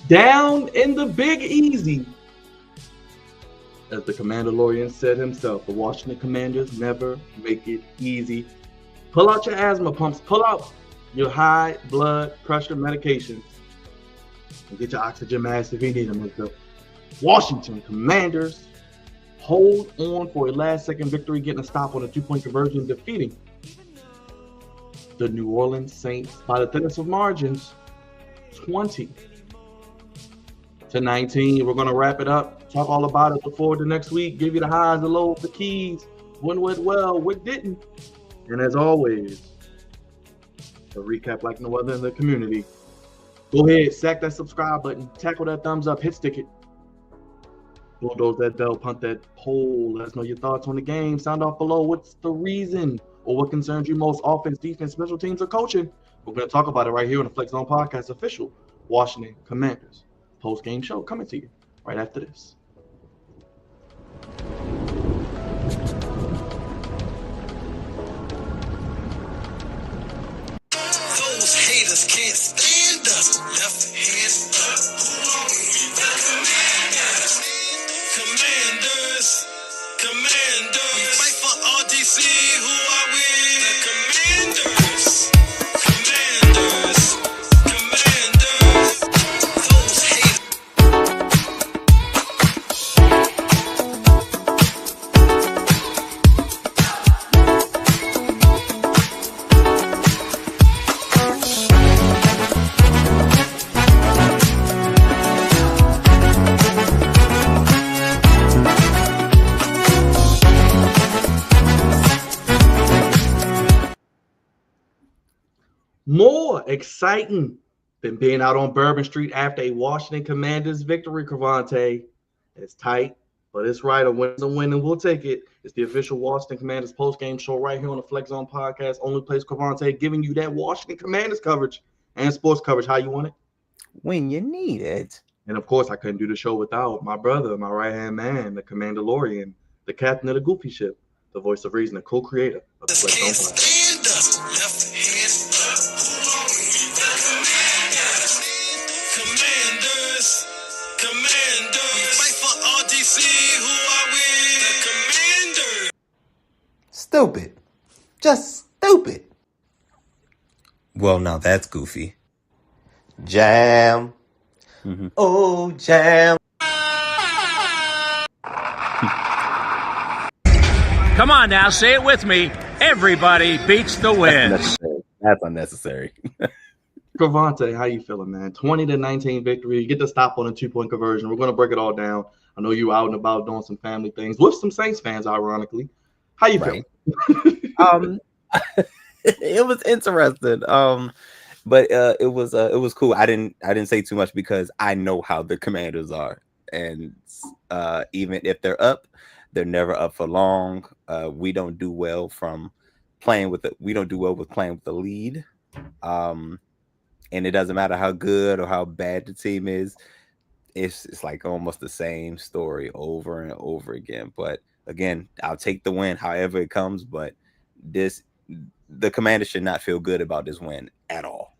Down in the Big Easy. As the Commanderlorain said himself, the Washington Commanders never make it easy. Pull out your asthma pumps. Pull out your high blood pressure medications. And get your oxygen masks if you need them. As the Washington Commanders hold on for a last-second victory, getting a stop on a two-point conversion, defeating the New Orleans Saints by the thinnest of margins, 20-19. We're going to wrap it up, talk all about it, look forward to next week, give you the highs, the lows, the keys, what went well, what didn't. And as always, a recap like no other in the community. Go ahead, sack that subscribe button, tackle that thumbs up, hit stick it. Bulldoze that bell, punt that poll. Let us know your thoughts on the game. Sound off below. What's the reason or what concerns you most? Offense, defense, special teams, or coaching? We're going to talk about it right here on the Flex Zone Podcast, official Washington Commanders post-game show coming to you right after this. Those haters can't stand us. Left hand up. Commanders. We fight for RDC. Who are we? The Commanders. Those haters. More exciting than being out on Bourbon Street after a Washington Commanders victory, Crevonte. It's tight, but it's right. A win's a win, and we'll take it. It's the official Washington Commanders post-game show right here on the Flex Zone Podcast. Only place Crevonte giving you that Washington Commanders coverage and sports coverage. How you want it? When you need it. And, of course, I couldn't do the show without my brother, my right-hand man, the Commanderlorain, the captain of the Goofy ship, the voice of reason, the co-creator of the Flex Zone Podcast. Left hand up. Commanders. We fight for RDC. Who are we? The Commanders. Stupid. Just stupid. Well, now that's goofy. Jam. Mm-hmm. Oh, jam. Come on now, say it with me. Everybody beats the win. That's unnecessary. Crevonte, how you feeling, man? 20-19 victory. You get the stop on a two-point conversion. We're going to break it all down. I know you out and about doing some family things with some Saints fans, ironically. How you feeling? It was interesting. But it was cool. I didn't say too much because I know how the Commanders are, and even if they're up, they're never up for long. We don't do well with playing with the lead. And it doesn't matter how good or how bad the team is. It's like almost the same story over and over again. But again, I'll take the win however it comes. But the Commanders should not feel good about this win at all.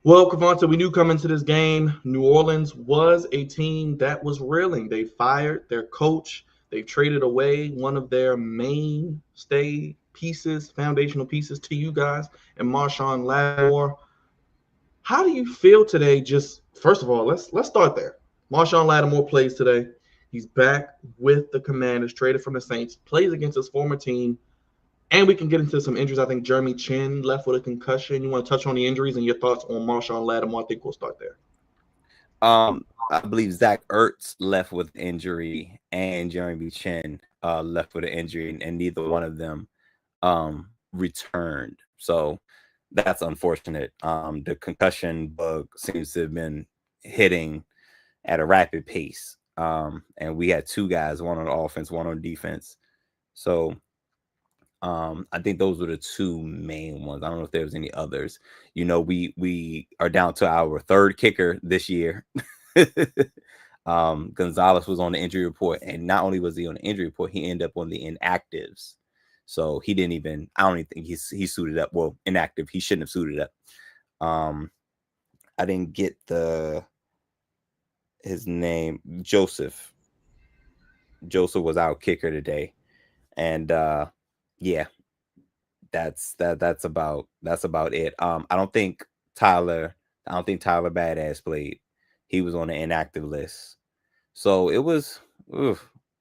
Well, Crevonte, we knew coming to this game, New Orleans was a team that was reeling. They fired their coach. They traded away one of their mainstay pieces, foundational pieces to you guys, and Marshon Lattimore. How do you feel today? Just first of all, let's start there. Marshon Lattimore plays today. He's back with the Commanders, traded from the Saints, plays against his former team, and we can get into some injuries. I think Jeremy Chin left with a concussion. You want to touch on the injuries and your thoughts on Marshon Lattimore? I think we'll start there. I believe Zach Ertz left with injury and Jeremy Chin left with an injury, and neither one of them returned. So that's unfortunate. The concussion bug seems to have been hitting at a rapid pace. And we had two guys, one on offense, one on defense. So I think those were the two main ones. I don't know if there was any others. You know, we are down to our third kicker this year. Gonzalez was on the injury report, and not only was he on the injury report, he ended up on the inactives. So he didn't even, I don't even think he suited up. Well, inactive, he shouldn't have suited up. I didn't get his name. Joseph was our kicker today, and yeah, that's about it. Tyler I don't think Tyler Badass played. He was on the inactive list. So it was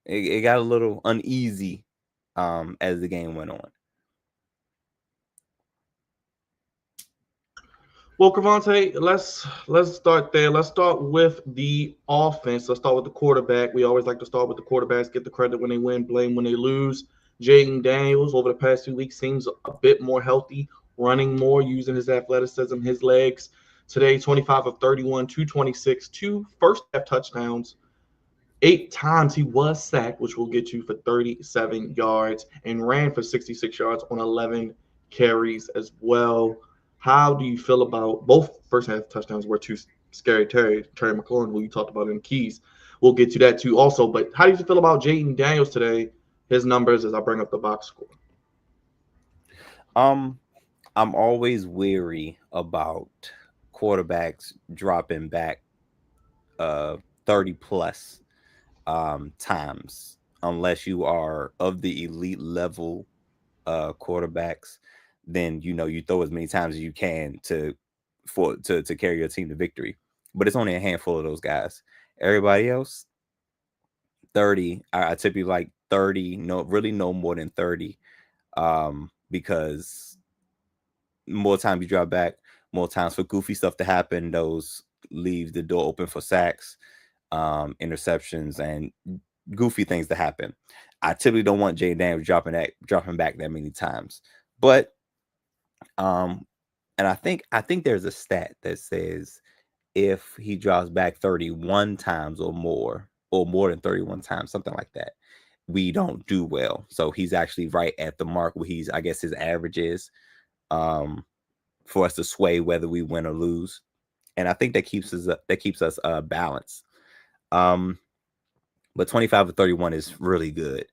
it got a little uneasy as the game went on. Well, Crevonte, let's start there. Let's start with the offense. Let's start with the quarterback. We always like to start with the quarterbacks, get the credit when they win, blame when they lose. Jaden Daniels over the past 2 weeks seems a bit more healthy, running more, using his athleticism, his legs. Today, 25 of 31, 226, two first half touchdowns. 8 times he was sacked, which will get you for 37 yards, and ran for 66 yards on 11 carries as well. How do you feel about both first half touchdowns were to Scary Terry McLaurin, who you talked about in keys? We'll get to that too also. But how do you feel about Jaden Daniels today? His numbers as I bring up the box score. I'm always weary about quarterbacks dropping back 30 plus times unless you are of the elite level quarterbacks. Then you throw as many times as you can to carry your team to victory. But it's only a handful of those guys. Everybody else, 30. I typically like 30. No, really no more than 30. Because more times you drop back, more times for goofy stuff to happen. Those leave the door open for sacks, interceptions, and goofy things to happen. I typically don't want Jay Daniels dropping back that many times. But and I think there's a stat that says if he drops back 31 times or more than 31 times, something like that, we don't do well. So he's actually right at the mark where I guess his average is for us to sway whether we win or lose. And I think that keeps us balanced. But 25 of 31 is really good.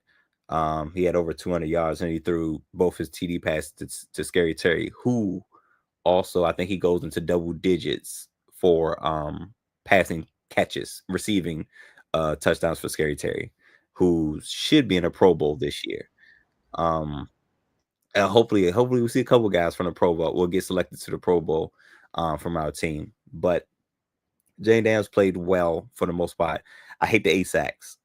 He had over 200 yards, and he threw both his TD passes to Scary Terry, who also, I think he goes into double digits for passing catches, receiving touchdowns for Scary Terry, who should be in a Pro Bowl this year. And hopefully we'll see a couple guys from the Pro Bowl. We'll get selected to the Pro Bowl from our team. But Jay Daniels played well for the most part. I hate the 8 sacks.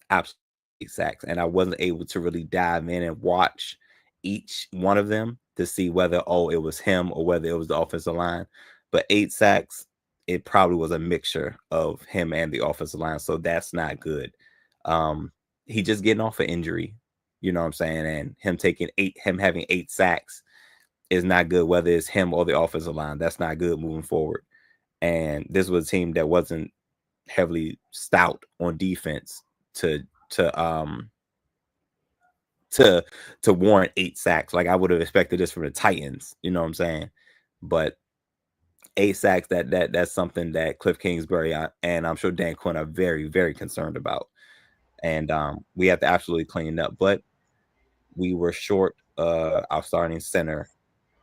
Absolutely 8 sacks. And I wasn't able to really dive in and watch each one of them to see whether, it was him or whether it was the offensive line. But 8 sacks, it probably was a mixture of him and the offensive line. So that's not good. He just getting off an injury, you know what I'm saying? And him having 8 sacks is not good, whether it's him or the offensive line. That's not good moving forward. And this was a team that wasn't heavily stout on defense to warrant 8 sacks. Like I would have expected this from the Titans, you know what I'm saying? But 8 sacks, that's something that Cliff Kingsbury and I'm sure Dan Quinn are very, very concerned about. And we have to absolutely clean up. But we were short our starting center,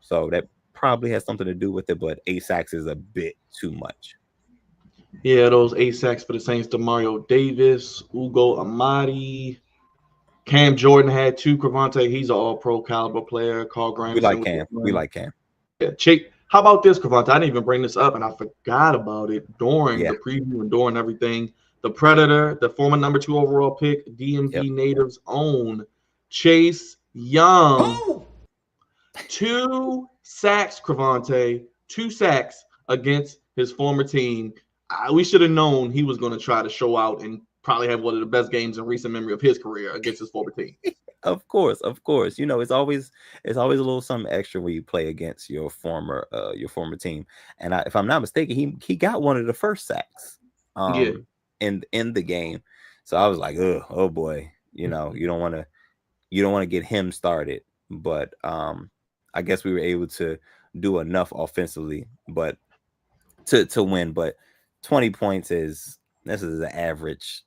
so that probably has something to do with it. But 8 sacks is a bit too much. Yeah, those 8 sacks for the Saints: Demario Davis, Ugo Amadi, Cam Jordan had 2. Crevonte, he's an all-pro caliber player. Carl Granderson. We like Cam. Yeah, Chase. How about this, Crevonte? I didn't even bring this up, and I forgot about it during the preview and during everything. The Predator, the former number 2 overall pick, DMV Natives' own Chase Young. 2 sacks, Crevonte. 2 sacks against his former team. We should have known he was going to try to show out and probably have one of the best games in recent memory of his career against his former team. Of course. It's always a little something extra when you play against your former team. And if I'm not mistaken, he got one of the first sacks in the game. So I was like, oh boy, you don't want to get him started. But I guess we were able to do enough offensively, but to win. But 20 points is an average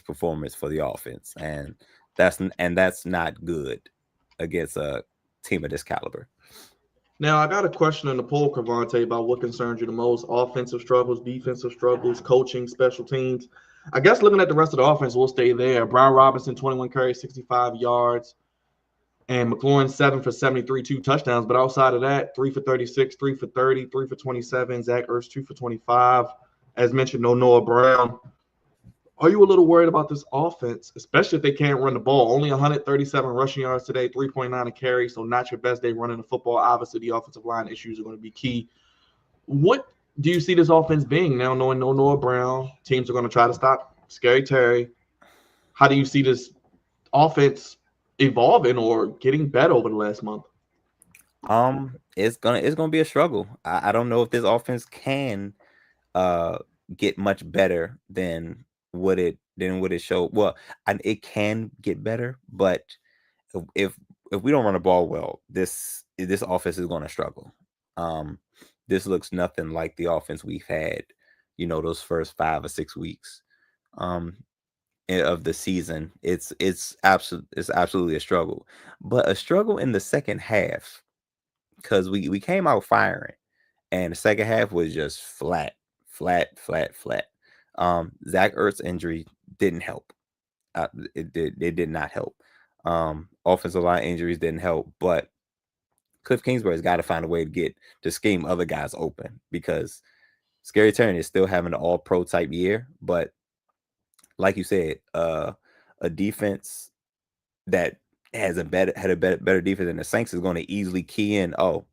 performance for the offense, and that's not good against a team of this caliber. Now, I got a question in the poll, Crevonte, about what concerns you the most: offensive struggles, defensive struggles, coaching, special teams. I guess looking at the rest of the offense, we'll stay there. Brian Robinson, 21 carries, 65 yards, and McLaurin, 7 for 73, 2 touchdowns. But outside of that, 3 for 36, 3 for 30, 3 for 27. Zach Ertz, 2 for 25. As mentioned, no Noah Brown. Are you a little worried about this offense, especially if they can't run the ball? Only 137 rushing yards today, 3.9 a carry, so not your best day running the football. Obviously, the offensive line issues are going to be key. What do you see this offense being now, knowing no Noah Brown? Teams are going to try to stop Scary Terry. How do you see this offense evolving or getting better over the last month? It's gonna be a struggle. I don't know if this offense can uh get much better than what it showed. Well, it can get better, but if if we don't run the ball well, this offense is going to struggle. Um, this looks nothing like the offense we've had, those first 5 or 6 weeks um of the season. It's absolutely a struggle, but a struggle in the second half because we came out firing, and the second half was just flat, flat, flat, flat. Zach Ertz injury didn't help. It did not help. Offensive line injuries didn't help, but Cliff Kingsbury's got to find a way to scheme other guys open because Scary Terry is still having an all pro type year, but like you said, a defense that had a better defense than the Saints is going to easily key in. Oh,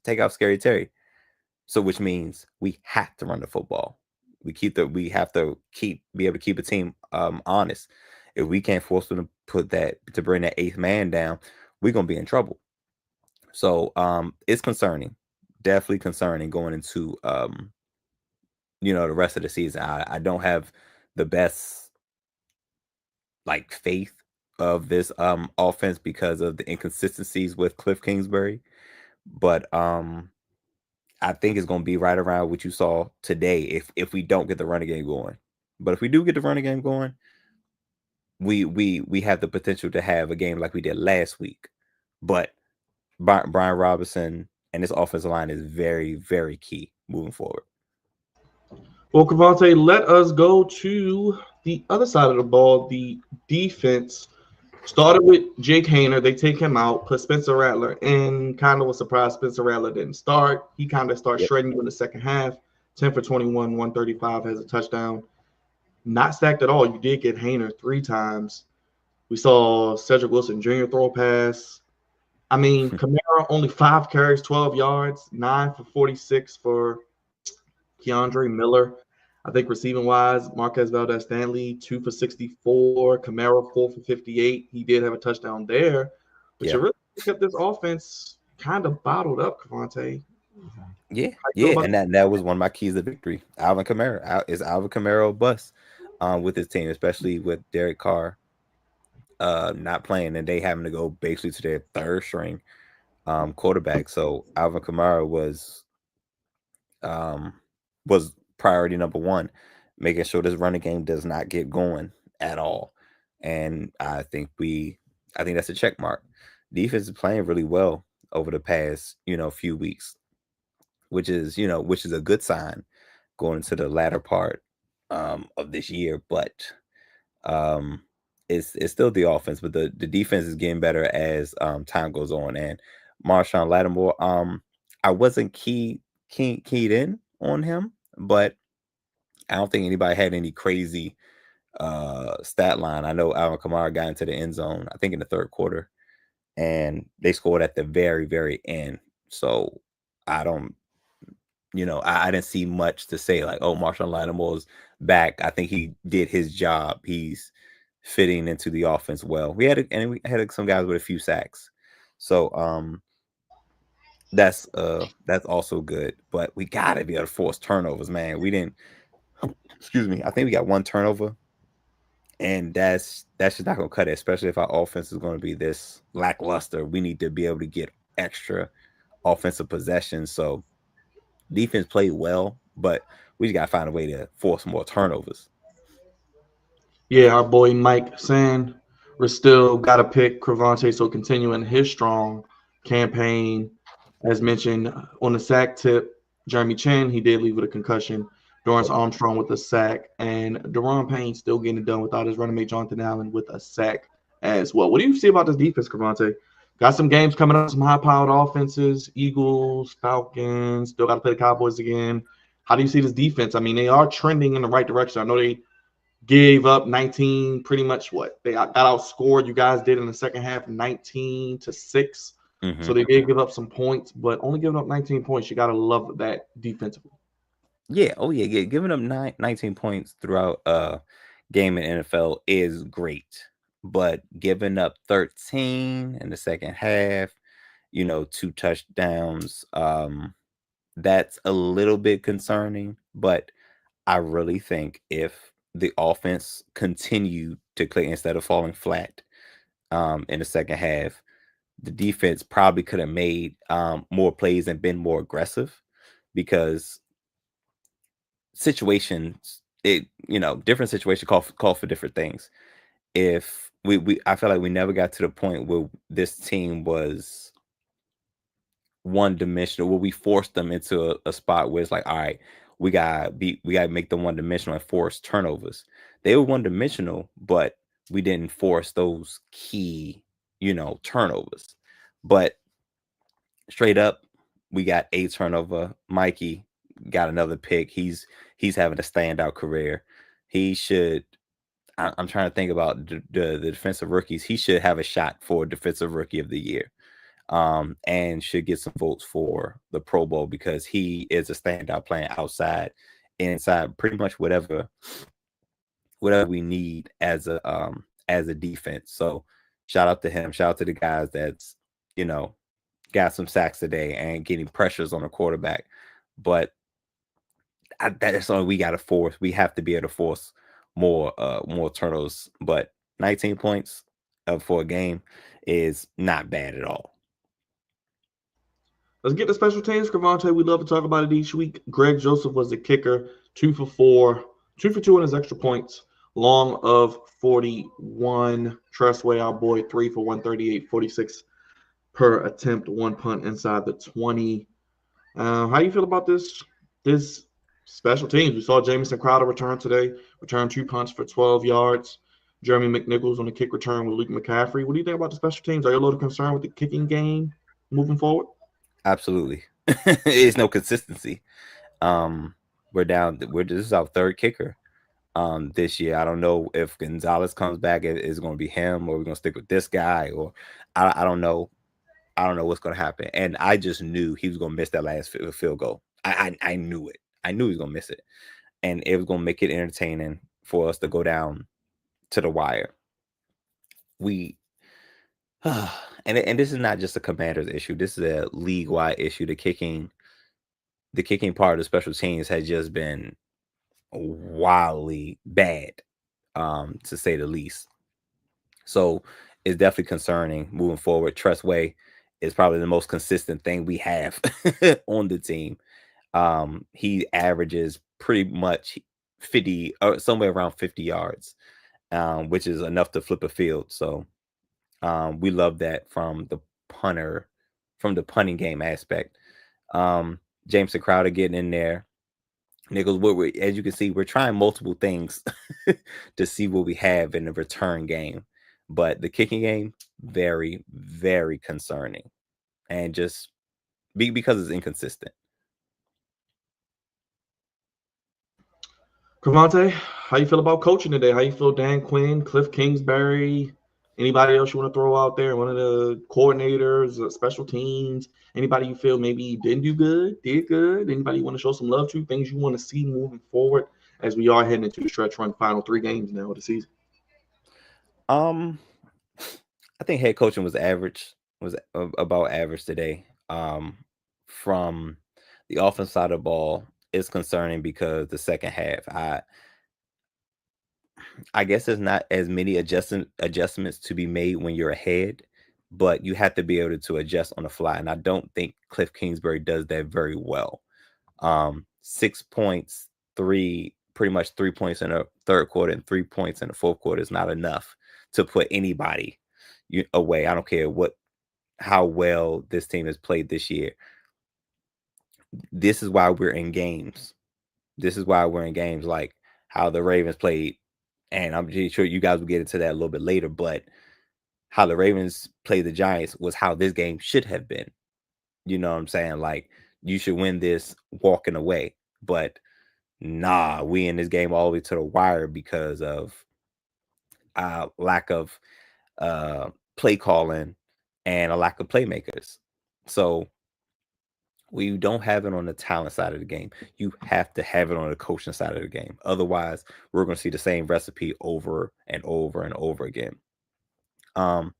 take out Scary Terry. So which means we have to run the football. We have to be able to keep a team honest. If we can't force them to bring that eighth man down, we're gonna be in trouble. So it's concerning, definitely concerning going into the rest of the season. I don't have the best like faith of this offense because of the inconsistencies with Cliff Kingsbury, but I think it's going to be right around what you saw today if we don't get the running game going. But if we do get the running game going, we have the potential to have a game like we did last week. But Brian Robinson and this offensive line is very, very key moving forward. Well, Cavante, let us go to the other side of the ball. The defense started with Jake Hayner. They take him out, put Spencer Rattler in. Kind of was surprised Spencer Rattler didn't start. He kind of started Yep. shredding you in the second half. 10 for 21, 135, has a touchdown. Not stacked at all. You did get Hayner 3 times. We saw Cedric Wilson Jr. throw a pass. I mean, Kamara only 5 carries, 12 yards, 9 for 46 for Keandre Miller. I think receiving wise, Marquez Valdez Stanley, 2 for 64, Kamara 4 for 58. He did have a touchdown there. But Yeah. you really pick up this offense kind of bottled up, Cavante. Yeah, How you feel yeah, about and that was one of my keys to victory. Alvin Kamara is Alvin Kamara a bust with his team, especially with Derek Carr not playing and they having to go basically to their third string quarterback. So Alvin Kamara um, was priority number one, making sure this running game does not get going at all. And I think that's a check mark. Defense is playing really well over the past few weeks, which is a good sign going into the latter part of this year. But um, it's still the offense, but the defense is getting better as time goes on. And Marshawn Lattimore, I wasn't keyed in on him, but I don't think anybody had any crazy stat line. I know Alvin Kamara got into the end zone, I think in the third quarter, and they scored at the very, very end. So I don't, I didn't see much to say like, oh, Marshawn Lattimore's back. I think he did his job. He's fitting into the offense well. We had some guys with a few sacks. So that's also good. But we gotta be able to force turnovers, man. We didn't excuse me. I think we got one turnover. And that's just not gonna cut it, especially if our offense is gonna be this lackluster. We need to be able to get extra offensive possessions. So defense played well, but we just gotta find a way to force more turnovers. Yeah, our boy Mike saying we're still got to pick Crevonte, so continuing his strong campaign. As mentioned, on the sack tip, Jeremy Chin, he did leave with a concussion. Dorrance Armstrong with a sack, and Deron Payne still getting it done without his running mate Jonathan Allen with a sack as well. What do you see about this defense, Crevonte? Got some games coming up, some high-powered offenses, Eagles, Falcons, still got to play the Cowboys again. How do you see this defense? I mean, they are trending in the right direction. I know they gave up 19, pretty much what? They got outscored, you guys did in the second half, 19-6. So they did give up some points, but only giving up 19 points. You got to love that defensively. Yeah. Oh, yeah. Giving up 19 points throughout game in NFL is great. But giving up 13 in the second half, 2 touchdowns, that's a little bit concerning. But I really think if the offense continued to click instead of falling flat in the second half, the defense probably could have made more plays and been more aggressive, because situations, different situations call for different things. If I feel like we never got to the point where this team was one dimensional, where we forced them into a spot where it's like, all right, we gotta make them one dimensional and force turnovers. They were one dimensional, but we didn't force those key, turnovers. But straight up, we got a turnover. Mikey got another pick. He's having a standout career. He should. I'm trying to think about the defensive rookies. He should have a shot for defensive rookie of the year, and should get some votes for the Pro Bowl, because he is a standout playing outside, inside, pretty much whatever we need as a defense. So shout out to him. Shout out to the guys that's got some sacks today and getting pressures on the quarterback. But that's something we got to force. We have to be able to force more turnovers. But 19 points for a game is not bad at all. Let's get to special teams, Crevonte. We love to talk about it each week. Greg Joseph was the kicker, 2 for 4, 2 for 2 on his extra points, long of 41. Tressway, our boy, 3 for 138, 46 per attempt, 1 punt inside the 20. How do you feel about this special teams? We saw Jamison Crowder return today, return 2 punts for 12 yards. Jeremy McNichols on the kick return with Luke McCaffrey. What do you think about the special teams? Are you a little concerned with the kicking game moving forward? Absolutely. It's no consistency. We're down. This is our third kicker this year. I don't know if Gonzalez comes back, it's going to be him, or we're going to stick with this guy, or I don't know. I don't know what's going to happen. And I just knew he was going to miss that last field goal. I knew it. I knew he was going to miss it. And it was going to make it entertaining for us to go down to the wire. And this is not just a Commanders issue. This is a league-wide issue. The kicking part of the special teams has just been wildly bad, to say the least. So it's definitely concerning moving forward. Tressway is probably the most consistent thing we have on the team. He averages pretty much 50, or somewhere around 50 yards, which is enough to flip a field. So we love that from the punting game aspect. Jameson Crowder getting in there. Nichols, as you can see, we're trying multiple things to see what we have in the return game. But the kicking game, very, very concerning. And just because it's inconsistent. Crevonte, how you feel about coaching today? How you feel Dan Quinn, Cliff Kingsbury, anybody else you want to throw out there? One of the coordinators, special teams, anybody you feel maybe didn't do good, did good? Anybody you want to show some love to? Things you want to see moving forward as we are heading into the stretch run, final 3 games now of the season? I think head coaching was about average today. From the offense side of the ball, it's concerning because the second half, I guess there's not as many adjustments to be made when you're ahead, but you have to be able to adjust on the fly. And I don't think Cliff Kingsbury does that very well. 6 points, pretty much 3 points in the third quarter and 3 points in the fourth quarter is not enough to put anybody away. I don't care what how well this team has played this year. This is why we're in games. This is why we're in games like how the Ravens played, and I'm pretty sure you guys will get into that a little bit later, but how the Ravens played the Giants was how this game should have been. You know what I'm saying? Like, you should win this walking away. But nah, we in this game all the way to the wire because of lack of uh, play calling and a lack of playmakers. So we don't have it on the talent side of the game. You have to have it on the coaching side of the game. Otherwise, we're going to see the same recipe over and over and over again. Um,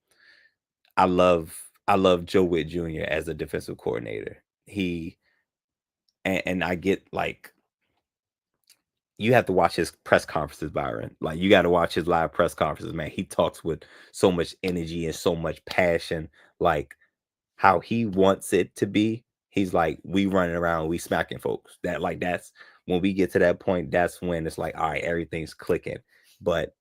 I love Joe Witt Jr. as a defensive coordinator. He and I get like, you have to watch his press conferences, Byron. Like, you got to watch his live press conferences, man. He talks with so much energy and so much passion, like how he wants it to be. He's like, we running around, we smacking folks. That's when we get to that point, that's when it's like, all right, everything's clicking. But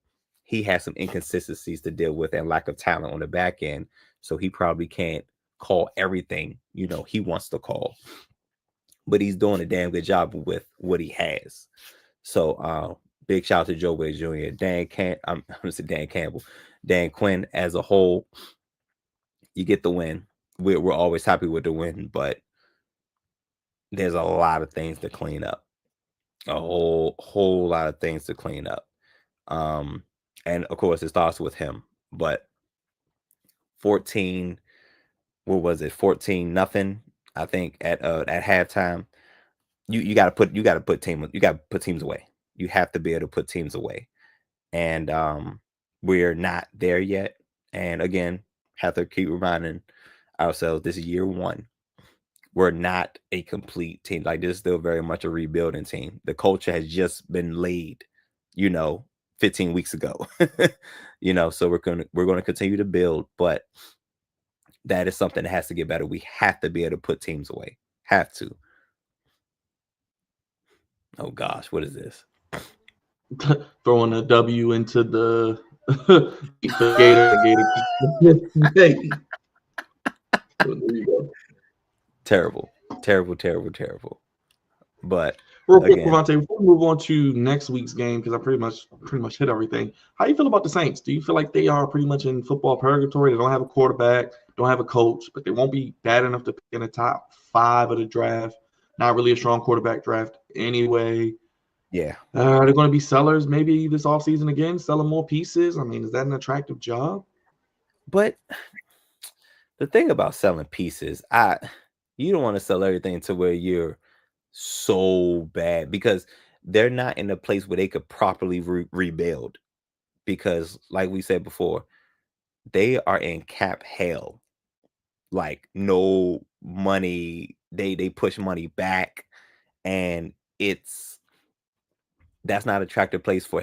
he has some inconsistencies to deal with and lack of talent on the back end. So he probably can't call everything, he wants to call. But he's doing a damn good job with what he has. So big shout out to Joe Witt Jr. I'm gonna say Dan Campbell. Dan Quinn as a whole, you get the win. We're always happy with the win, but there's a lot of things to clean up. A whole lot of things to clean up. And of course it starts with him. But 14, what was it? 14-0, I think, at halftime. You gotta put teams away. You have to be able to put teams away. And we're not there yet. And again, have to keep reminding ourselves, this is year one. We're not a complete team. Like, this is still very much a rebuilding team. The culture has just been laid, 15 weeks ago. So we're gonna continue to build, but that is something that has to get better. We have to be able to put teams away. Have to. Oh gosh, what is this? Throwing a W into the Gator. There you go. Terrible. But Real quick, again, Crevonte, before we move on to next week's game, because I pretty much hit everything. How do you feel about the Saints? Do you feel like they are pretty much in football purgatory? They don't have a quarterback, don't have a coach, but they won't be bad enough to pick in the top 5 of the draft. Not really a strong quarterback draft anyway. yeah. They're going to be sellers maybe this offseason again, selling more pieces. I mean, is that an attractive job? But the thing about selling pieces, you don't want to sell everything to where you're so bad, because they're not in a place where they could properly rebuild. Because, like we said before, they are in cap hell. Like, no money, they push money back, and that's not an attractive place for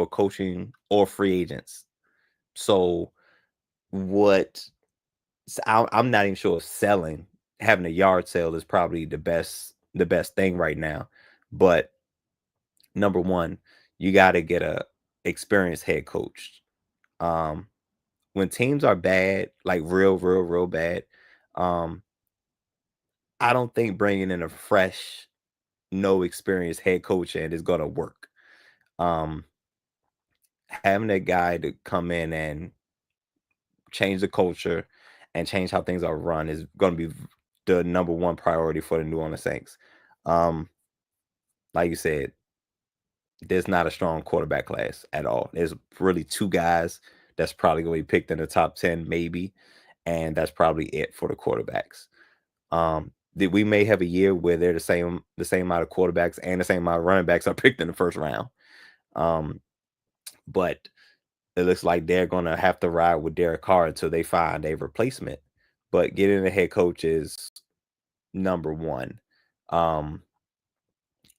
coaching or free agents. So I'm not even sure if having a yard sale is probably the best thing right now. But number one, you got to get a experienced head coach. When teams are bad, like real bad, I don't think bringing in a fresh, no experienced head coach in is gonna work. Having a guy to come in and change the culture and change how things are run is going to be the number one priority for the New Orleans Saints. Like you said, there's not a strong quarterback class at all. There's really 2 guys that's probably going to be picked in the top 10, maybe, and that's probably it for the quarterbacks. That we may have a year where they're the same amount of quarterbacks and the same amount of running backs are picked in the first round. But it looks like they're going to have to ride with Derek Carr until they find a replacement. But getting a head coach is number one.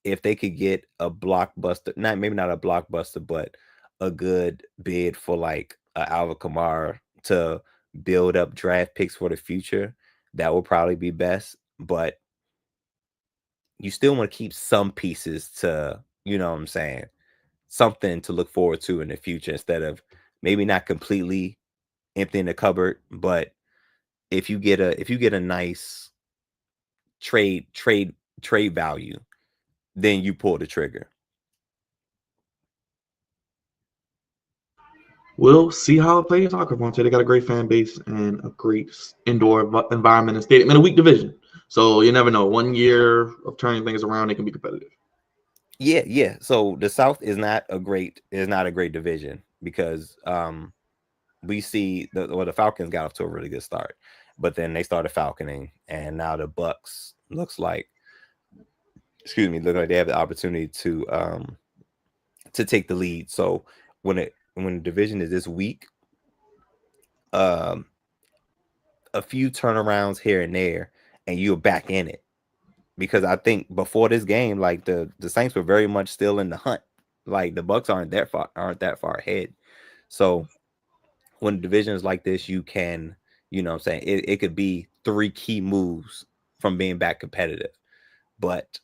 If they could get a blockbuster, maybe not a blockbuster, but a good bid for like Alvin Kamara to build up draft picks for the future, that will probably be best. But you still want to keep some pieces to, you know what I'm saying, something to look forward to in the future, instead of maybe not completely emptying the cupboard, but if you get a nice trade value, then you pull the trigger. We'll see how it plays out, Crevonte. They got a great fan base and a great indoor environment and stadium and a weak division. So you never know. 1 year of turning things around, they can be competitive. Yeah. So the South is not a great division because we see the Falcons got off to a really good start, but then they started falconing, and now the Bucks look like they have the opportunity to take the lead. So when the division is this weak, a few turnarounds here and there, and you're back in it. Because I think before this game, like the Saints were very much still in the hunt. Like the Bucks aren't that far ahead. So when divisions like this, you can, what I'm saying, it could be 3 key moves from being back competitive. But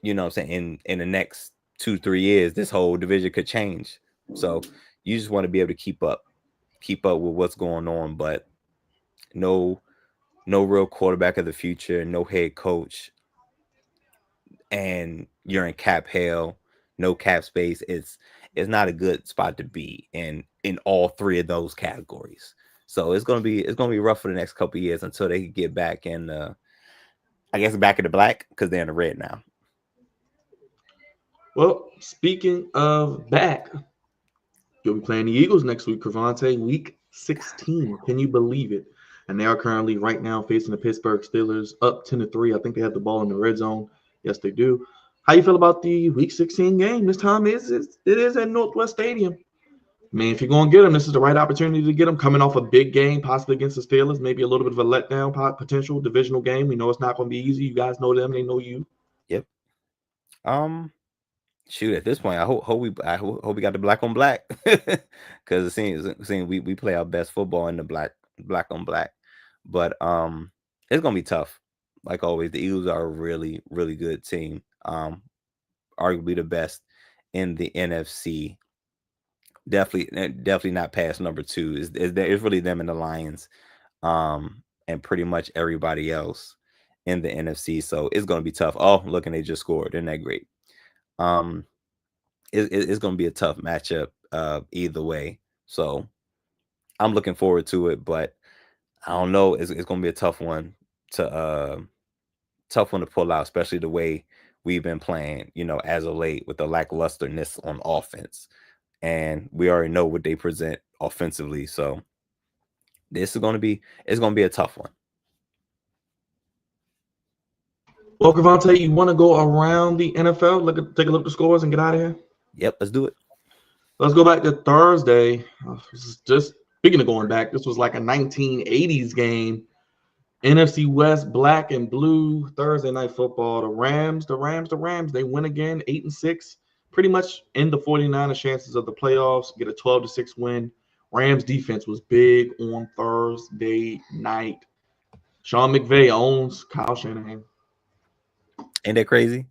what I'm saying, in the next 2-3 years, this whole division could change. So you just want to be able to keep up with what's going on, but no real quarterback of the future, no head coach, and you're in cap hell, no cap space. It's not a good spot to be in all 3 of those categories. So it's gonna be rough for the next couple of years until they can get back in I guess back in the black, because they're in the red now. Well, speaking of back, you'll be playing the Eagles next week, Crevonte, week 16. Can you believe it? And they are currently right now facing the Pittsburgh Steelers, up 10-3. I think they have the ball in the red zone. Yes, they do. How you feel about the week 16 game? This time it is at Northwest Stadium. I mean, if you're going to get them, this is the right opportunity to get them. Coming off a big game, possibly against the Steelers, maybe a little bit of a letdown potential divisional game. We know it's not going to be easy. You guys know them; they know you. Yep. Shoot, at this point, I hope we got the black on black, because it seems we play our best football in the black on black. But it's gonna be tough. Like always, the Eagles are a really, really good team. Arguably the best in the NFC. Definitely not past number 2. It's really them and the Lions, and pretty much everybody else in the NFC. So it's gonna be tough. Oh, look, and they just scored. Isn't that great? It's going to be a tough matchup either way. So I'm looking forward to it, but I don't know. It's going to be a tough one to pull out, especially the way we've been playing, as of late, with the lacklusterness on offense. And we already know what they present offensively. So it's going to be a tough one. Well, Crevonte, you want to go around the NFL, take a look at the scores, and get out of here? Yep, let's do it. Let's go back to Thursday. Just speaking of going back, this was like a 1980s game. NFC West, black and blue, Thursday night football. The Rams, they win again, 8-6. Pretty much end the 49ers' chances of the playoffs, get a 12-6 win. Rams defense was big on Thursday night. Sean McVay owns Kyle Shanahan. Ain't that crazy?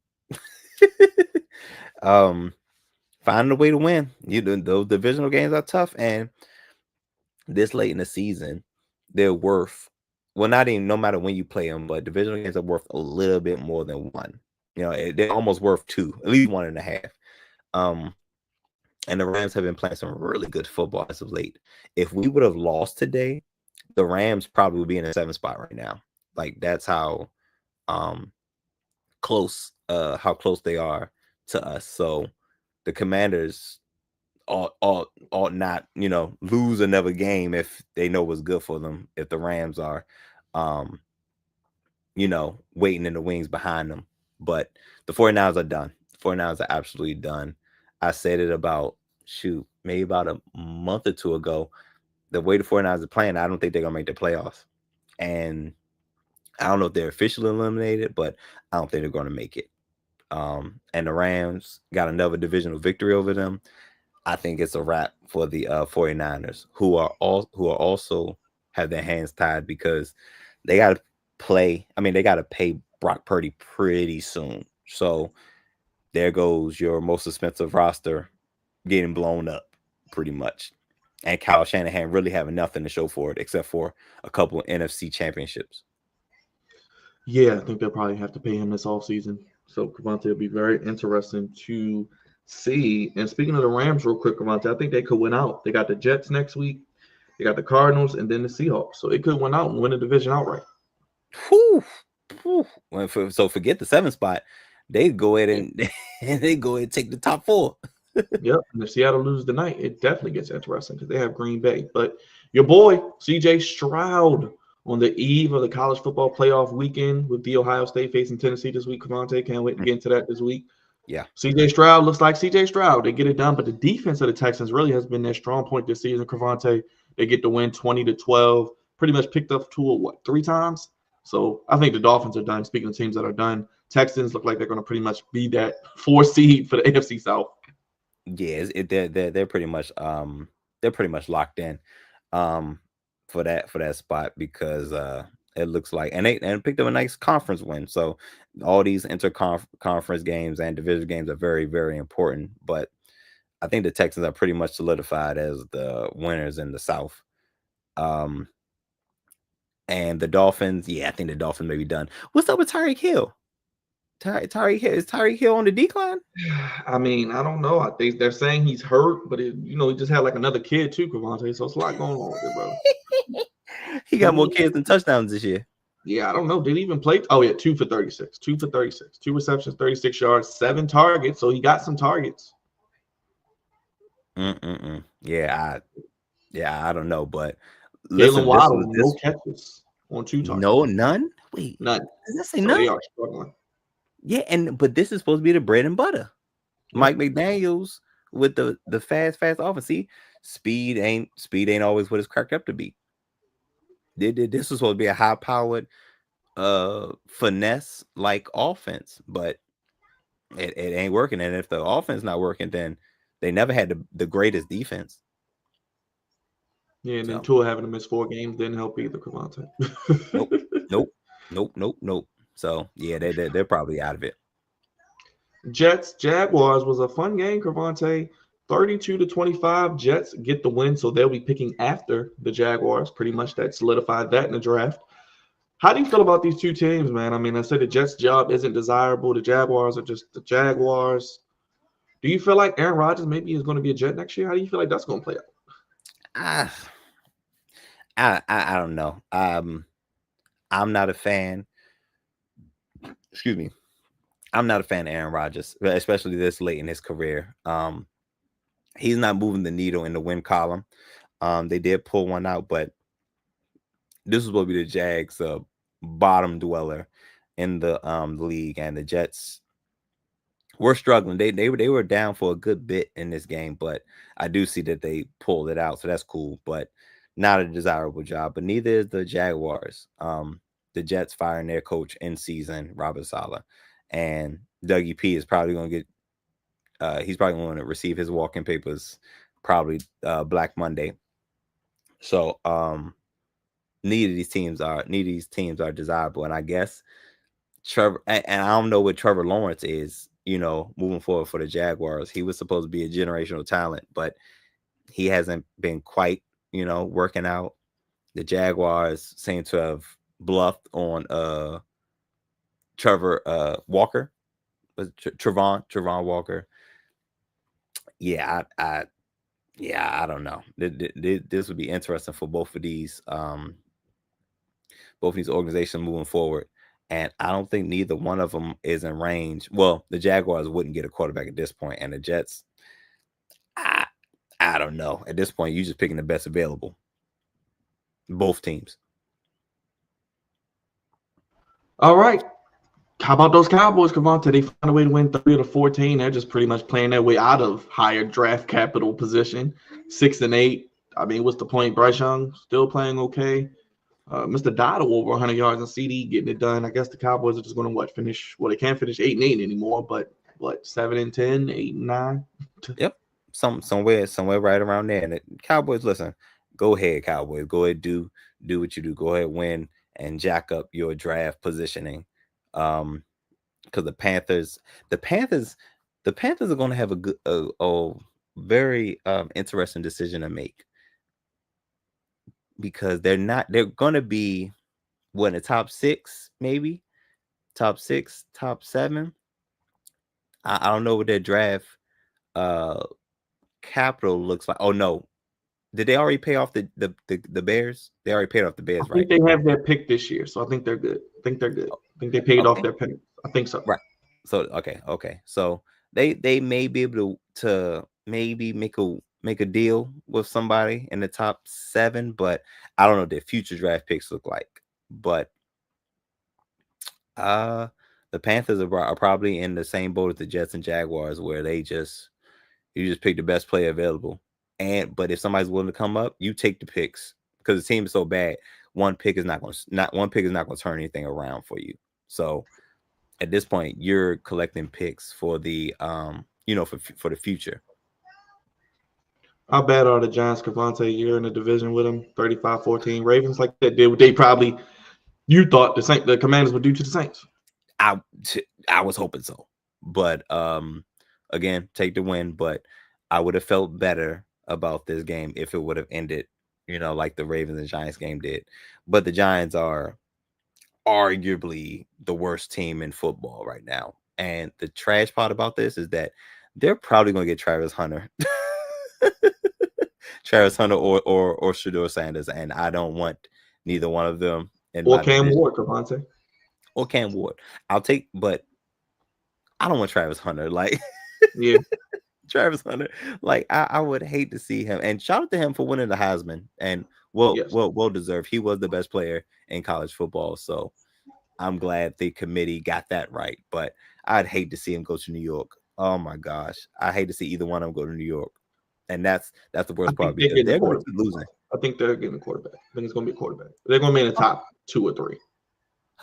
Finding a way to win. Those divisional games are tough, and this late in the season, they're worth, well, not even, no matter when you play them, but divisional games are worth a little bit more than 1. They're almost worth 2, at least 1.5. And the Rams have been playing some really good football as of late. If we would have lost today, the Rams probably would be in the 7th spot right now. Like, that's how close they are to us. So the Commanders ought not, lose another game if they know what's good for them. If the Rams are, waiting in the wings behind them. But the 49ers are done. The 49ers are absolutely done. I said it maybe about a month or 2 ago. The way the 49ers are playing, I don't think they're going to make the playoffs. And I don't know if they're officially eliminated, but I don't think they're going to make it. And the Rams got another divisional victory over them. I think it's a wrap for the 49ers, who are also have their hands tied because they got to play. I mean, they got to pay Brock Purdy pretty soon. So there goes your most expensive roster getting blown up pretty much. and Kyle Shanahan really having nothing to show for it except for a couple of NFC championships. Yeah, I think they'll probably have to pay him this offseason. So Crevonte will be very interesting to see. And speaking of the Rams, real quick, Crevonte, I think they could win out. They got the Jets next week, they got the Cardinals, and then the Seahawks. So they could win out and win the division outright. Whew, whew. So forget the 7th spot. They go ahead and they go ahead and take the top 4. Yep. And if Seattle loses tonight, it definitely gets interesting because they have Green Bay. But your boy, CJ Stroud, on the eve of the college football playoff weekend with the Ohio State facing Tennessee this week. Crevonte, can't wait to get into that this week. Yeah. CJ Stroud looks like CJ Stroud. They get it done, but the defense of the Texans really has been their strong point this season. Crevonte, they get the win 20-12. Pretty much picked up Tua, 3 times? So I think the Dolphins are done. Speaking of teams that are done, Texans look like they're going to pretty much be that 4 seed for the AFC South. Yeah, they're pretty much locked in for that spot because it looks like and they picked up a nice conference win. So all these conference games and division games are very, very important. But I think the Texans are pretty much solidified as the winners in the South. And the Dolphins, I think the Dolphins may be done. What's up with Tyreek Hill? Tyreek Hill, is Tyreek Hill on the decline? I mean, I don't know. I think they're saying he's hurt, but he just had like another kid too, Crevonte. So it's a lot going on with it, bro. He got more kids than touchdowns this year. Yeah, I don't know. Did he even play? Oh yeah, 2 for 36. 2 for 36. 2 receptions, 36 yards, 7 targets. So he got some targets. Yeah, I don't know, but Jalen Waddle, no catches on 2 targets. No, none. Wait, none. Does that say none? They are struggling. Yeah, but this is supposed to be the bread and butter. Mike McDaniels with the fast offense. See, speed ain't always what it's cracked up to be. This was supposed to be a high-powered, finesse like offense, but it ain't working. And if the offense not working, then they never had the greatest defense. Yeah, and then Tua having to miss 4 games didn't help either, Crevonte. Nope. So yeah, they're probably out of it. Jets Jaguars was a fun game, Crevonte. 32-25. Jets get the win, so they'll be picking after the Jaguars. Pretty much that solidified that in the draft. How do you feel about these two teams, man? I mean, I said the Jets' job isn't desirable. The Jaguars are just the Jaguars. Do you feel like Aaron Rodgers maybe is going to be a Jet next year? How do you feel like that's going to play out? I don't know. I'm not a fan. Excuse me. I'm not a fan of Aaron Rodgers, especially this late in his career. He's not moving the needle in the win column. They did pull one out, but this is what be the Jags' bottom dweller in the league, and the Jets were struggling. They were down for a good bit in this game, but I do see that they pulled it out, so that's cool. But not a desirable job. But neither is the Jaguars. The Jets firing their coach in season, Robert Saleh, and Dougie P is probably going to get. He's probably going to receive his walking papers probably Black Monday. So neither of these teams are desirable, and I guess Trevor and I don't know what Trevor Lawrence is. Moving forward for the Jaguars, he was supposed to be a generational talent, but he hasn't been quite working out. The Jaguars seem to have bluffed on Trevor Walker, Trevon Walker. Yeah, I don't know. This would be interesting for both of these organizations moving forward. And I don't think neither one of them is in range. Well, the Jaguars wouldn't get a quarterback at this point, and the Jets, I don't know. At this point, you're just picking the best available. Both teams. All right. How about those Cowboys, Crevonte? They find a way to win 30-14. They're just pretty much playing their way out of higher draft capital position. 6-8. I mean, what's the point? Bryce Young still playing okay. Mr. Dotto over 100 yards and CD getting it done. I guess the Cowboys are just going to finish. Well, they can't finish 8-8 anymore, but 7-10, 8-9. Yep, somewhere right around there. And the Cowboys, listen, go ahead, Cowboys, go ahead, do what you do. Go ahead, win and jack up your draft positioning. Because the Panthers are going to have a very interesting decision to make. because they're gonna be what in the top 6, maybe top 6, top 7. I don't know what their draft uh capital looks like. Oh no, did they already pay off the Bears? They already paid off the I Bears, right? think they have their pick this year, so I think they're good. I think they're good. I think they paid off Okay, their pick. I think so. right. So okay. So they may be able to maybe make a deal with somebody in the top 7, but I don't know what their future draft picks look like. But uh the Panthers are probably in the same boat as the Jets and Jaguars, where you just pick the best player available. But if somebody's willing to come up, you take the picks because the team is so bad. One pick is not going to turn anything around for you. So at this point, you're collecting picks for the for the future. How bad are the Giants, Crevonte? You're in the division with them, 35-14. Ravens like that did what they probably you thought the Commanders would do to the Saints. I I was hoping so, but again, take the win. But I would have felt better about this game if it would have ended, like the Ravens and Giants game did. But the Giants are arguably the worst team in football right now. And the trash part about this is that they're probably going to get Travis Hunter, or Shedeur Sanders, and I don't want neither one of them in Or my Cam division. Ward, Crevonte. Or Cam Ward. I'll take, but I don't want Travis Hunter. Like, Yeah. Travis Hunter, like I would hate to see him. And shout out to him for winning the Heisman, and well Yes. deserved. He was the best player in college football, so I'm glad the committee got that right. But I'd hate to see him go to New York. Oh my gosh, I hate to see either one of them go to New York, and that's the I worst part think they're because getting a they're going to quarterback. keep losing. I think they're getting a quarterback. I think it's going to be a quarterback. They're going to be in the top 2 or 3.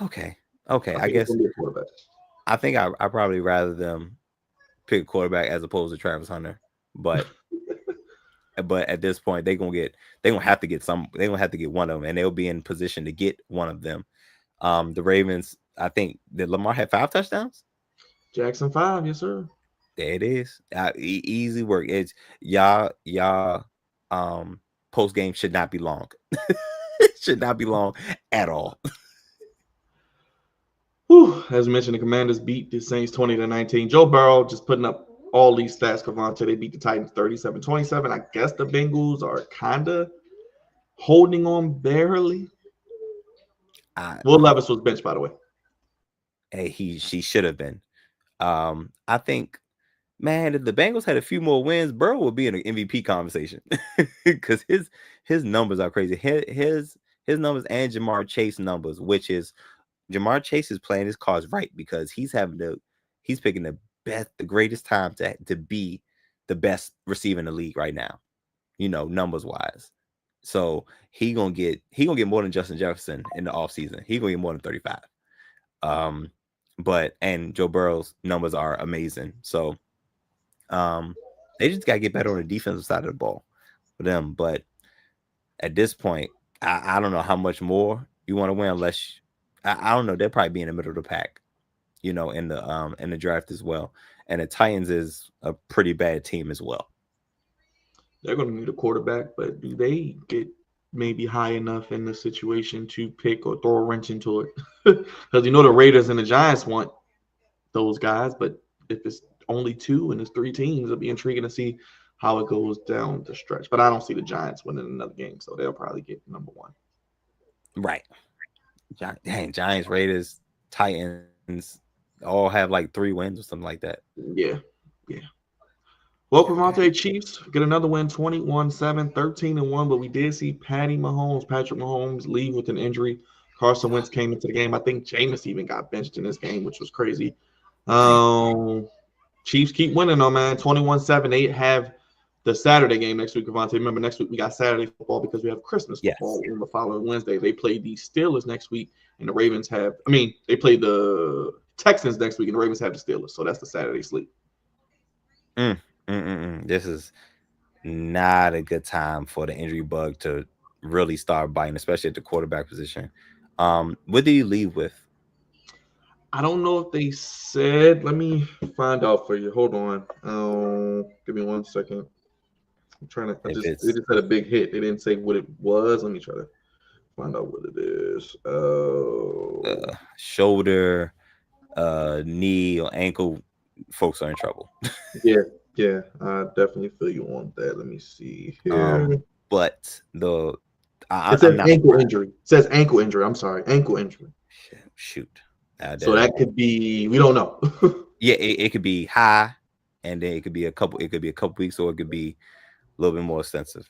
Okay, I I think it's guess going to be a quarterback. I think I probably rather them pick a quarterback as opposed to Travis Hunter, but. But at this point, they're gonna have to get one of them, and they'll be in position to get one of them. The Ravens, I think, did Lamar have 5 touchdowns? Jackson 5, yes sir. There it is. Easy work. It's y'all post game should not be long. It should not be long at all. Whew. As mentioned, the Commanders beat the Saints 20-19. Joe Burrow just putting up all these stats, Crevonte. They beat the Titans 37-27. I guess the Bengals are kind of holding on barely. Will Levis was benched, by the way. Hey, she should have been. I think, man, if the Bengals had a few more wins, Burrow would be in an MVP conversation because his numbers are crazy. His numbers and Jamar Chase numbers, which is Jamar Chase is playing his cards right because he's picking the greatest time to be the best receiver in the league right now, numbers wise. So he gonna get more than Justin Jefferson in the offseason. He gonna get more than 35. And Joe Burrow's numbers are amazing. So they just gotta get better on the defensive side of the ball for them. But at this point, I don't know how much more you want to win unless I don't know. They'll probably be in the middle of the pack, in the draft as well. And the Titans is a pretty bad team as well. They're going to need a quarterback, but do they get maybe high enough in the situation to pick or throw a wrench into it? Because the Raiders and the Giants want those guys, but if it's only 2 and it's 3 teams, it'll be intriguing to see how it goes down the stretch. But I don't see the Giants winning another game, so they'll probably get number 1. Right. Giants, Raiders, Titans all have like 3 wins or something like that. Yeah. Well, Crevonte Chiefs get another win, 21-7, 13-1, but we did see Patrick Mahomes leave with an injury. Carson Wentz came into the game. I think Jameis even got benched in this game, which was crazy. Chiefs keep winning though, man. 21-7. They have the Saturday game next week, Crevonte. Remember, next week we got Saturday football because we have Christmas football on the following Wednesday. They play the Steelers next week, and the Ravens they play the Texans next week, and the Ravens have the Steelers. So that's the Saturday sleep. This is not a good time for the injury bug to really start biting, especially at the quarterback position. What did you leave with? I don't know if they said. Let me find out for you. Hold on. Give me 1 second. I'm trying to. If They just had a big hit. They didn't say what it was. Let me try to find out what it is. Shoulder, knee, or ankle, folks are in trouble. Yeah, I definitely feel you on that. Let me see here. But It says I'm not ankle injury. It says ankle injury. I'm sorry, ankle injury. shoot. So that could be. We don't know. Yeah, it could be high, and then it could be a couple. It could be a couple weeks, or it could be a little bit more extensive.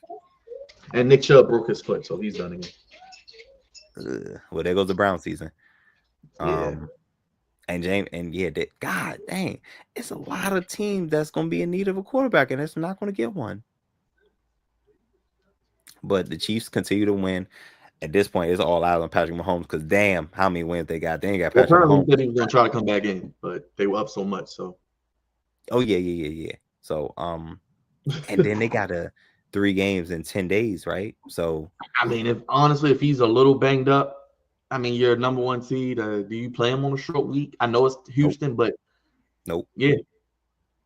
And Nick Chubb broke his foot, so he's done again. Well, there goes the Brown season. Yeah. And James, and yeah, God dang, it's a lot of teams that's going to be in need of a quarterback, and it's not going to get one. But the Chiefs continue to win. At this point, it's all out on Patrick Mahomes because damn, how many wins they got? They ain't got Patrick Mahomes. They was going to try to come back in, but they were up so much. So. Oh yeah. So and then they got 3 games in 10 days, right? So I mean, if he's a little banged up, I mean, you're number 1 seed. Do you play him on a short week? I know it's Houston, but nope. Yeah.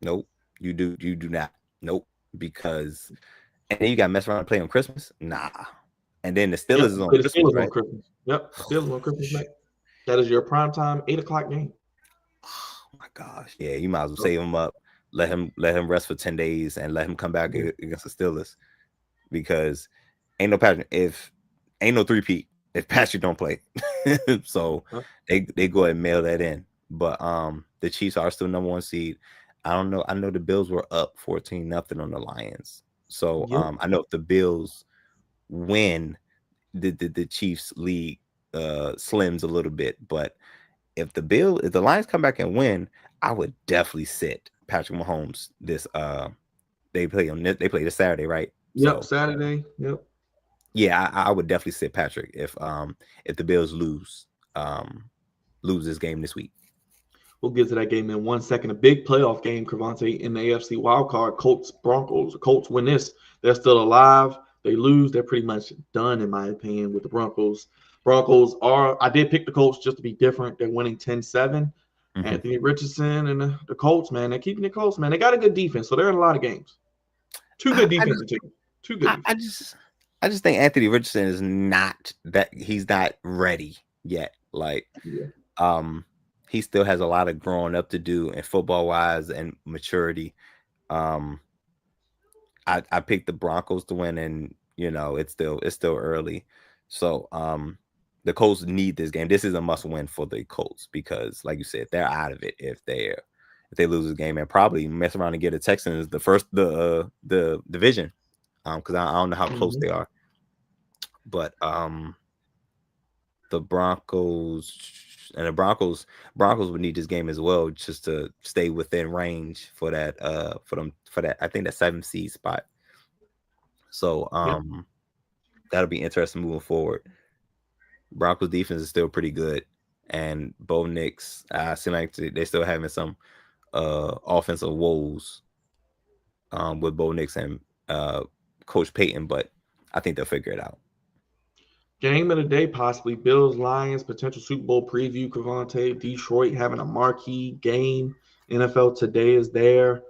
Nope. You do not. Nope. Because and then you got to mess around and play on Christmas. Nah. And then the Steelers is on Christmas, right? Yep. Steelers on Christmas night. That is your primetime 8:00 game. Oh my gosh. Yeah, you might as well save him up. Let him rest for 10 days and let him come back against the Steelers. Because ain't no Patrick ain't no 3-peat if Patrick don't play. So they go ahead and mail that in. But the Chiefs are still number 1 seed. I don't know. I know the Bills were up 14-0 on the Lions. So I know if the Bills win, the Chiefs league slims a little bit. But if the Lions come back and win, I would definitely sit Patrick Mahomes this they play this Saturday, right? Yep, so, Saturday. Yep. Yeah, I would definitely sit Patrick if the Bills lose this game this week. We'll get to that game in 1 second. A big playoff game, Crevonte, in the AFC wildcard. Colts, Broncos. The Colts win this. They're still alive. They lose. They're pretty much done, in my opinion, with the Broncos. I did pick the Colts just to be different. They're winning 10-7. Mm-hmm. Anthony Richardson and the Colts, man, they're keeping it close, man. They got a good defense, so they're in a lot of games. Two good defensive teams. Two good. I just think Anthony Richardson is not that he's not ready yet. Like, he still has a lot of growing up to do and football wise and maturity. I picked the Broncos to win, and it's still early. So the Colts need this game. This is a must win for the Colts because, like you said, they're out of it if they lose this game, and probably mess around and get the Texans the division. Because I don't know how close they are. But the Broncos would need this game as well just to stay within range for that I think that 7th seed spot. So that'll be interesting moving forward. Broncos defense is still pretty good, and Bo Nix, I seem like they're still having some offensive woes with Bo Nix and Coach Payton, but I think they'll figure it out. Game of the day, possibly Bills, Lions, potential Super Bowl preview. Crevonte, Detroit having a marquee game. NFL Today is there.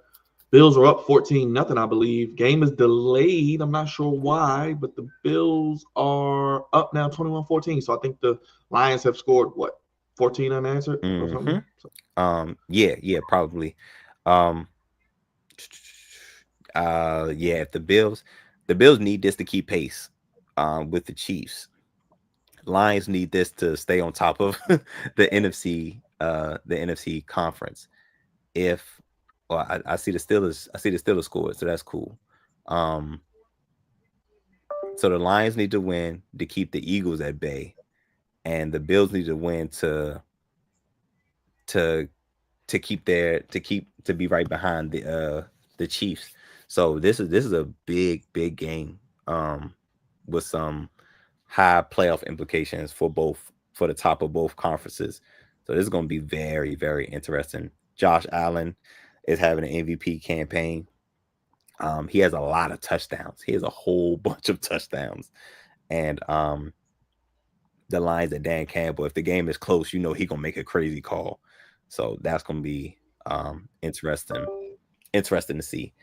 Bills are up 14-0, I believe. Game is delayed. I'm not sure why, but the Bills are up now 21-14. So I think the Lions have scored, 14 unanswered or something? Yeah, probably. If the Bills need this to keep pace with the Chiefs. Lions need this to stay on top of the NFC conference. I see the Steelers scored, so that's cool. So the Lions need to win to keep the Eagles at bay, and the Bills need to win to be right behind the Chiefs. So this is a big game with some high playoff implications for the top of both conferences. So this is going to be very, very interesting. Josh Allen is having an MVP campaign. He has a lot of touchdowns. He has a whole bunch of touchdowns. And the Lions at Dan Campbell, if the game is close, he's going to make a crazy call. So that's going to be interesting to see.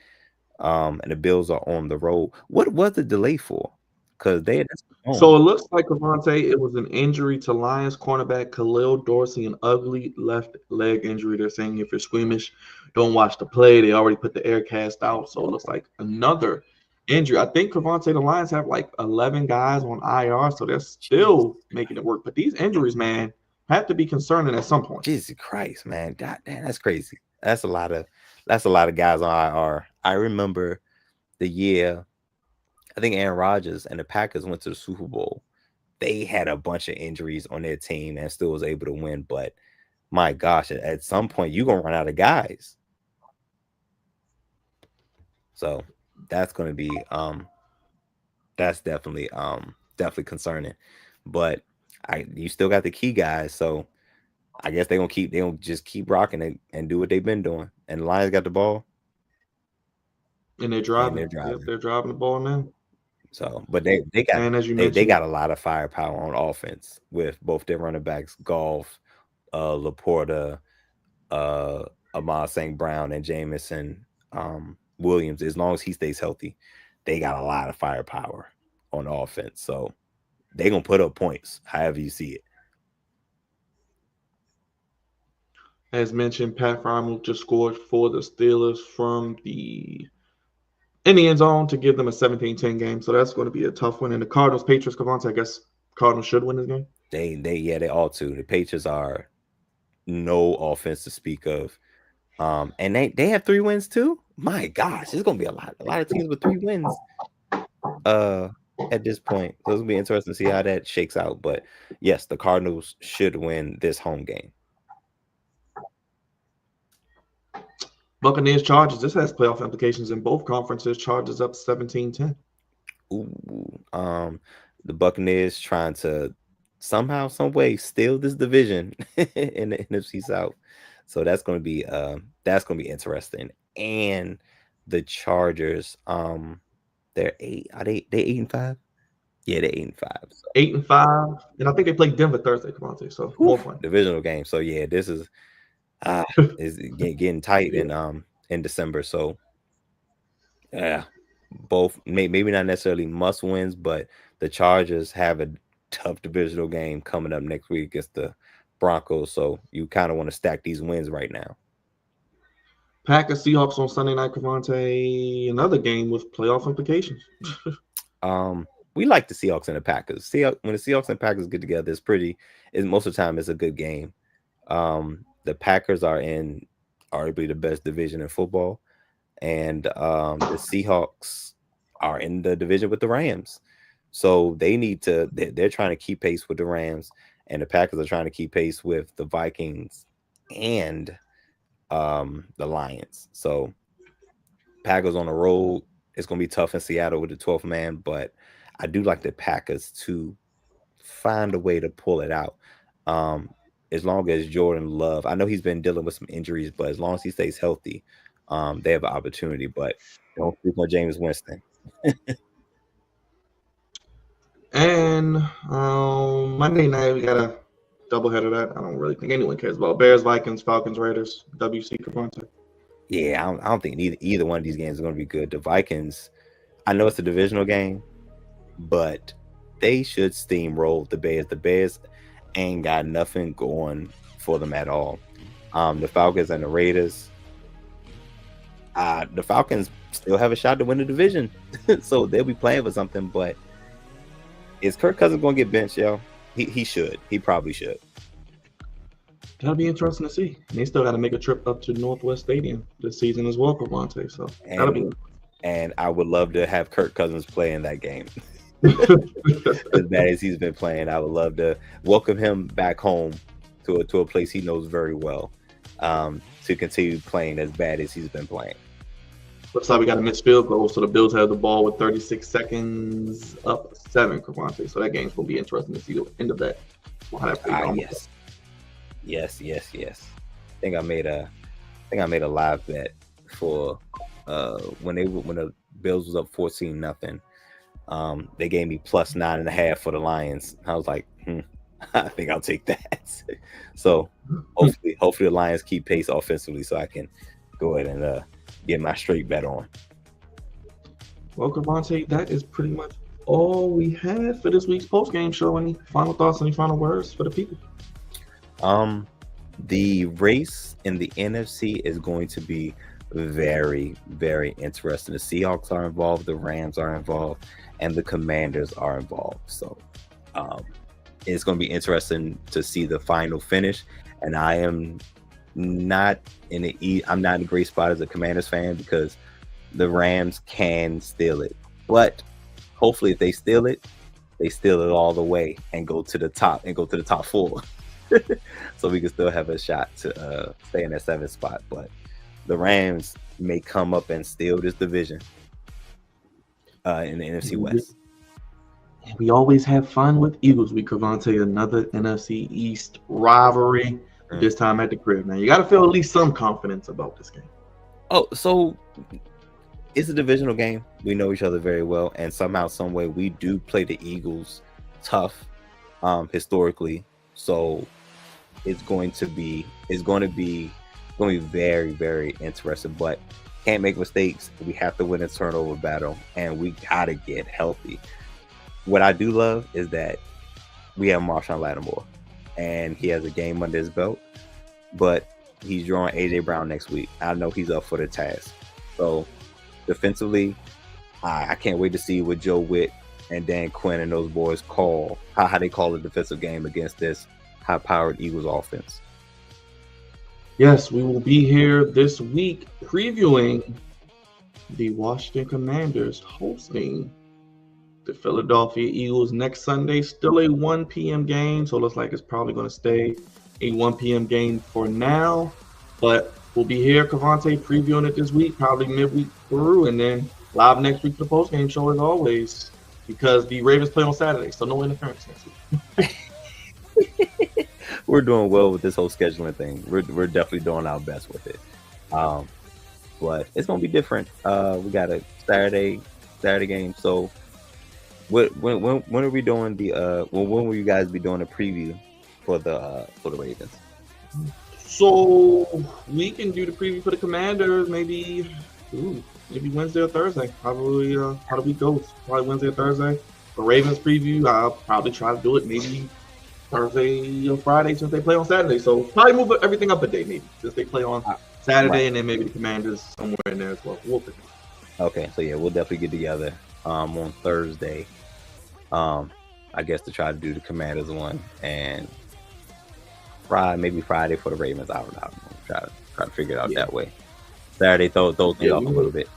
And the Bills are on the road. What was the delay for? Because they had So it looks like Crevonte, it was an injury to Lions cornerback Khalil Dorsey, an ugly left leg injury. They're saying if you're squeamish, don't watch the play. They already put the air cast out. So it looks like another injury. I think Crevonte, the Lions have like 11 guys on IR, so they're still making it work. But these injuries, man, have to be concerning at some point. Jesus Christ, man. God damn, that's crazy. That's a lot of guys on IR. I remember the year I think Aaron Rodgers and the Packers went to the Super Bowl. They had a bunch of injuries on their team and still was able to win. But my gosh, at some point you're gonna run out of guys. So that's gonna be that's definitely concerning. But you still got the key guys, so I guess they gonna just keep rocking it and do what they've been doing. And the Lions got the ball. And they're driving. Yep, they're driving the ball now. So, but they got, and as you they mentioned, got a lot of firepower on offense with both their running backs, Goff, Laporta, Amon St. Brown, and Jameson Williams. As long as he stays healthy, they got a lot of firepower on offense. So they're gonna put up points, however you see it. As mentioned, Pat Frymouth just scored for the Steelers in the end zone to give them a 17-10 game. So that's going to be a tough one. And the Cardinals, Patriots, Crevonte, I guess Cardinals should win this game. They ought to. The Patriots are no offense to speak of. And they have 3 wins too. My gosh, it's gonna be a lot of teams with 3 wins. At this point, so it's gonna be interesting to see how that shakes out. But yes, the Cardinals should win this home game. Buccaneers, Chargers. This has playoff implications in both conferences. Chargers up 17-10. Ooh, the Buccaneers trying to somehow, some way steal this division in the NFC South. So that's going to be interesting. And the Chargers, they're 8. Are they 8-5? Yeah, they're 8-5. So. 8-5, and I think they play Denver Thursday, Crevonte. So more fun. Divisional game. So yeah, this is getting tight in December. So yeah, both maybe not necessarily must wins, but the Chargers have a tough divisional game coming up next week against the Broncos. So you kind of want to stack these wins right now. Packers Seahawks on Sunday night, Crevonte. Another game with playoff implications. We like the Seahawks and the Packers. When the Seahawks and Packers get together, most of the time it's a good game. The Packers are in arguably the best division in football, and the Seahawks are in the division with the Rams. So they're trying to keep pace with the Rams, and the Packers are trying to keep pace with the Vikings and the Lions. So Packers on the road, it's going to be tough in Seattle with the 12th man, but I do like the Packers to find a way to pull it out. As long as Jordan Love, I know he's been dealing with some injuries, but as long as he stays healthy, they have an opportunity. But don't sleep on James Winston. And Monday night, we got a doubleheader that I don't really think anyone cares about. Bears, Vikings, Falcons, Raiders, WC, Crevonte. Yeah, I don't think either one of these games are going to be good. The Vikings, I know it's a divisional game, but they should steamroll the Bears. The Bears ain't got nothing going for them at all. The Falcons and the Raiders, the Falcons still have a shot to win the division, so they'll be playing for something. But is Kirk Cousins going to get benched, yo? He should. He probably should. That'll be interesting to see. And they still got to make a trip up to Northwest Stadium this season as well, Crevonte. So that'll be. And I would love to have Kirk Cousins play in that game. As bad as he's been playing, I would love to welcome him back home to a place he knows very well, to continue playing as bad as he's been playing. Looks like we got a missed field goal, so the Bills have the ball with 36 seconds, up 7, Crevonte. So that game's gonna be interesting to see the end of that. Yes. I think I made a live bet for when the Bills was up 14-0. They gave me plus 9.5 for the Lions. I was like, I think I'll take that. So hopefully the Lions keep pace offensively, so I can go ahead and get my straight bet on. Well, Crevonte, that is pretty much all we had for this week's post-game show. Any final thoughts, any final words for the people? The race in the NFC is going to be very, very interesting. The Seahawks are involved, the Rams are involved, and the Commanders are involved. So it's going to be interesting to see the final finish. And I am not I'm not in a great spot as a Commanders fan because the Rams can steal it. But hopefully if they steal it all the way and go to the top four. So we can still have a shot to stay in that 7th spot. But the Rams may come up and steal this division in the NFC West. We always have fun with Eagles Week, Crevonte. Another NFC East rivalry, this time at the crib. Now, you got to feel at least some confidence about this game. Oh, so it's a divisional game. We know each other very well. And somehow, some way, we do play the Eagles tough historically. So it's going to be very, very interesting, but can't make mistakes. We have to win a turnover battle, and we gotta get healthy. What I do love is that we have Marshawn Lattimore, and he has a game under his belt, but he's drawing AJ Brown next week. I know he's up for the task. So defensively, I can't wait to see what Joe Witt and Dan Quinn and those boys call how they call the defensive game against this high-powered Eagles offense. Yes, we will be here this week previewing the Washington Commanders hosting the Philadelphia Eagles next Sunday. Still a 1 p.m. game, so it looks like it's probably going to stay a 1 p.m. game for now. But we'll be here, Crevonte, previewing it this week, probably midweek through, and then live next week for the post-game show as always, because the Ravens play on Saturday, so no interference next week. We're doing well with this whole scheduling thing. We're definitely doing our best with it. But it's gonna be different. We got a Saturday game. So when are we doing the when will you guys be doing a preview for the Ravens? So we can do the preview for the Commanders maybe Wednesday or Thursday. Probably how the week goes. Probably Wednesday or Thursday. The Ravens preview, I'll probably try to do it maybe Thursday or Friday since they play on Saturday. So probably move everything up a day maybe since they play on Saturday, right. And then maybe the Commanders somewhere in there as well. We'll pick it. Okay, so yeah, we'll definitely get together on Thursday. I guess to try to do the Commanders one, and maybe Friday for the Ravens. I don't know. Try to figure it out that way. Saturday throw me off a little bit.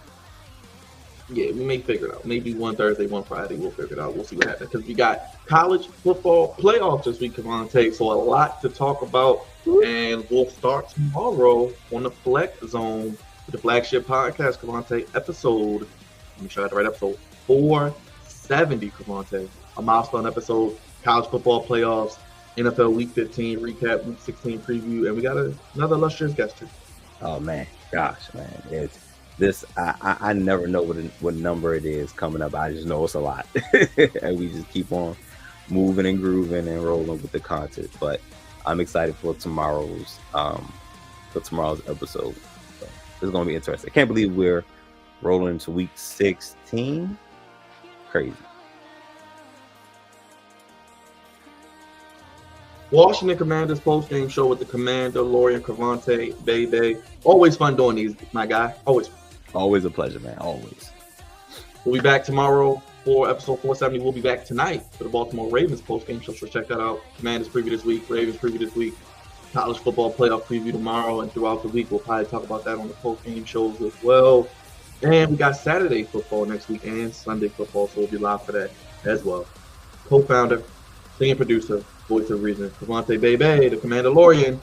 Yeah, we may figure it out. Maybe one Thursday, one Friday. We'll figure it out. We'll see what happens. Because we got college football playoffs this week, Crevonte. So a lot to talk about. And we'll start tomorrow on the Flex Zone with the flagship podcast, Crevonte, episode. Let me try the right episode. 470, Crevonte. A milestone episode. College football playoffs. NFL Week 15 recap, Week 16 preview. And we got another illustrious guest too. Oh, man. Gosh, man. It's this. I never know what number it is coming up. I just know it's a lot. And we just keep on moving and grooving and rolling with the content. But I'm excited for tomorrow's episode. So it's gonna be interesting. I can't believe we're rolling into week 16. Crazy. Washington Commanders post-game show with the Commanderlorain, Crevonte, baby. Always fun doing these, my guy. Always a pleasure, man. Always. We'll be back tomorrow for episode 470. We'll be back tonight for the Baltimore Ravens post-game show. So check that out. Commanders preview this week, Ravens preview this week, college football playoff preview tomorrow, and throughout the week we'll probably talk about that on the post-game shows as well. And we got Saturday football next week and Sunday football, so we'll be live for that as well. Co-founder, senior producer, voice of reason, Crevonte, baby, the Commanderlorain.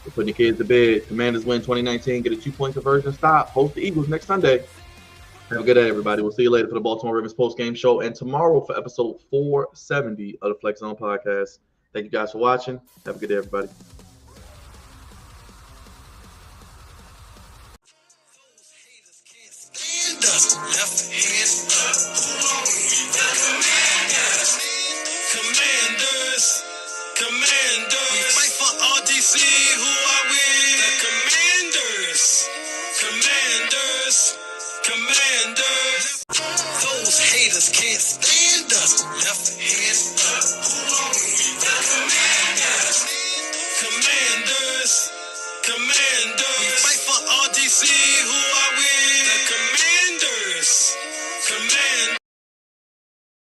We're putting the kids to bed. Commanders win 2019, get a 2-point conversion stop. Host the Eagles next Sunday. Have a good day, everybody. We'll see you later for the Baltimore Ravens post-game show and tomorrow for episode 470 of the Flex Zone podcast. Thank you guys for watching. Have a good day, everybody. Left hand up.